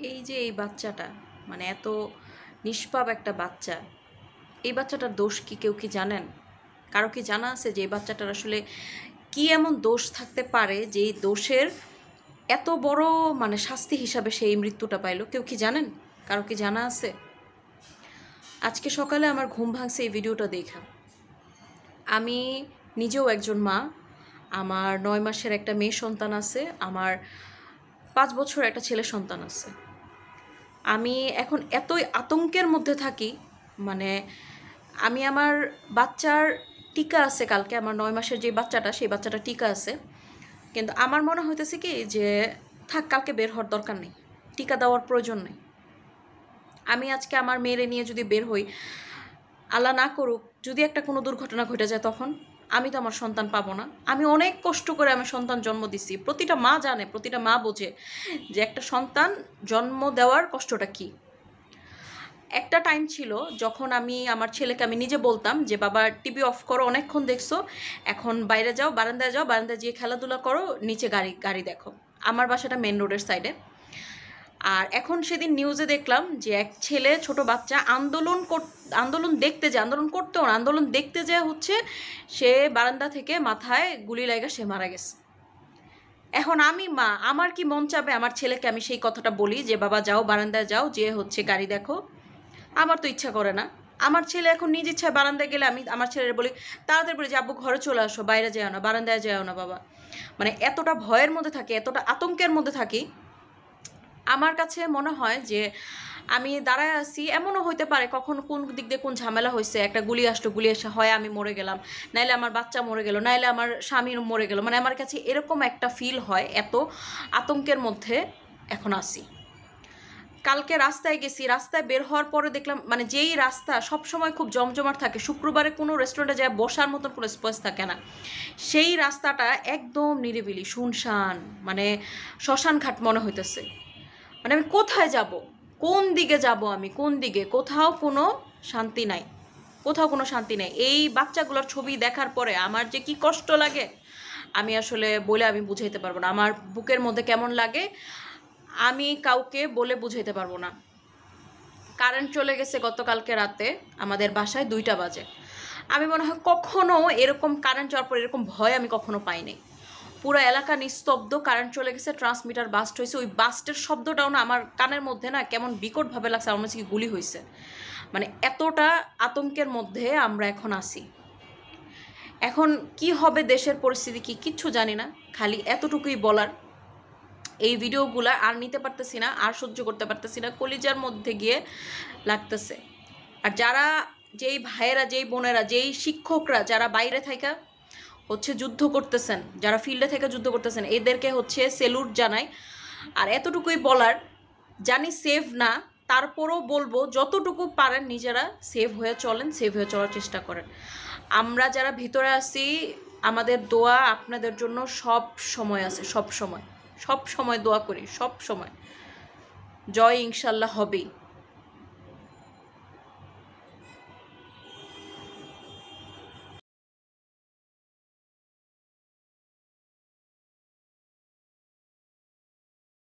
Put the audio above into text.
এই যে এই বাচ্চাটা, মানে এত নিষ্পাপ একটা বাচ্চা, এই বাচ্চাটার দোষ কি কেউ কি জানেন? কারো কি জানা আছে যে এই বাচ্চাটার আসলে কি এমন দোষ থাকতে পারে যে এই দোষের এত বড় মানে শাস্তি হিসাবে সে এই মৃত্যুটা পাইলো? কেউ কি জানেন? কারো কি জানা আছে? আজকে সকালে আমার ঘুম ভাঙছে এই ভিডিওটা দেখা। আমি নিজেও একজন মা, আমার 9 মাসের একটা মেয়ে সন্তান আছে, আমার 5 বছর একটা ছেলে সন্তান আছে। আমি এখন এতই আতঙ্কের মধ্যে থাকি, মানে আমি আমার বাচ্চার টিকা আছে কালকে, আমার 9 মাসের যে বাচ্চাটা সেই বাচ্চাটা টিকা আছে, কিন্তু আমার মনে হইতেছে কি যে থাক, কালকে বের হওয়ার দরকার নেই, টিকা দেওয়ার প্রয়োজন নেই। আমি আজকে আমার মেয়েরে নিয়ে যদি বের হই, আল্লাহ না করুক যদি একটা কোনো দুর্ঘটনা ঘটে যায়, তখন আমি তো আমার সন্তান পাবো না। আমি অনেক কষ্ট করে আমি সন্তান জন্ম দিছি, প্রতিটা মা জানে, প্রতিটা মা বোঝে যে একটা সন্তান জন্ম দেওয়ার কষ্টটা কী। একটা টাইম ছিল যখন আমি আমার ছেলেকে আমি নিজে বলতাম যে বাবা টিভি অফ করো, অনেকক্ষণ দেখছো, এখন বাইরে যাও, বারান্দায় যাও, বারান্দায় গিয়ে খেলাধুলা করো, নিচে গাড়ি দেখো। আমার বাসাটা মেন রোডের সাইডে। আর এখন সেদিন নিউজে দেখলাম যে এক ছেলে, ছোট বাচ্চা, আন্দোলন দেখতে যায়, আন্দোলন করতেও না, আন্দোলন দেখতে যায় হচ্ছে সে বারান্দা থেকে মাথায় গুলি লাগা সে মারা গেছে। এখন আমি মা, আমার কি মন চাবে আমার ছেলেকে আমি সেই কথাটা বলি যে বাবা যাও বারান্দায় যাও, যে হচ্ছে গাড়ি দেখো? আমার তো ইচ্ছা করে না। আমার ছেলে এখন নিজ ইচ্ছায় বারান্দায় গেলে আমি আমার ছেলের বলি, তাড়াতাড়ি বলি যে আব্বু ঘরে চলে আসো, বাইরে যাও না, বারান্দায় যাও না বাবা। মানে এতটা ভয়ের মধ্যে থাকি, এতটা আতঙ্কের মধ্যে থাকি, আমার কাছে মনে হয় যে আমি দাঁড়ায় আছি, এমনও হইতে পারে কখন কোন দিক দিয়ে কোন ঝামেলা হয়েছে, একটা গুলি আসলো, গুলি এসে হয় আমি মরে গেলাম, নাইলে আমার বাচ্চা মরে গেল, নাইলে আমার স্বামী মরে গেল। মানে আমার কাছে এরকম একটা ফিল হয়, এত আতঙ্কের মধ্যে এখন আসি। কালকে রাস্তায় গেছি, রাস্তায় বের হওয়ার পরে দেখলাম মানে যেই রাস্তা সবসময় খুব জমজমাট থাকে, শুক্রবারে কোনো রেস্টুরেন্টে যায় বসার মতন কোনো স্পেস থাকে না, সেই রাস্তাটা একদম নিরিবিলি শুনশান, মানে শ্মশান ঘাট মনে হইতেছে। মানে আমি কোথায় যাব, কোন দিকে যাব, আমি কোন দিকে, কোথাও কোনো শান্তি নাই, কোথাও কোনো শান্তি নেই। এই বাচ্চাগুলোর ছবি দেখার পরে আমার যে কি কষ্ট লাগে আমি আসলে বলে আমি বুঝাইতে পারবো না। আমার বুকের মধ্যে কেমন লাগে আমি কাউকে বলে বুঝাইতে পারবো না। কারেন্ট চলে গেছে গতকালকে রাতে আমাদের বাসায় 2টা বাজে। আমি মনে হয় কখনো এরকম কারেন্ট যাওয়ার পর এরকম ভয় আমি কখনো পাইনি। পুরো এলাকা নিস্তব্ধ, কারেন্ট চলে গেছে, ট্রান্সমিটার বাস্ট হয়েছে, ওই বাস্টের শব্দটাও না আমার কানের মধ্যে না কেমন বিকটভাবে লাগছে, আমার মনে কি গুলি হয়েছে। মানে এতটা আতঙ্কের মধ্যে আমরা এখন আছি। এখন কি হবে দেশের পরিস্থিতি কি কিচ্ছু জানি না, খালি এতটুকুই বলার, এই ভিডিওগুলো আর নিতে পারতেছি না, আর সহ্য করতে পারতেছি না, কলিজার মধ্যে গিয়ে লাগতেছে। আর যারা, যেই ভাইয়েরা, যেই বোনেরা, যেই শিক্ষকরা যারা বাইরে থাকা হচ্ছে যুদ্ধ করতেছেন, যারা ফিল্ডে থেকে যুদ্ধ করতেছেন, এদেরকে হচ্ছে সেলুট জানাই। আর এতটুকুই বলার, জানি সেভ না, তারপরও বলবো যতটুকু পারেন নিজেরা সেভ হয়ে চলেন, সেভ হয়ে চলার চেষ্টা করেন। আমরা যারা ভিতরে আছি আমাদের দোয়া আপনাদের জন্য সব সময় আছে, সব সময়, সব সময় দোয়া করি, সব সময়। জয় ইনশাল্লাহ হবেই।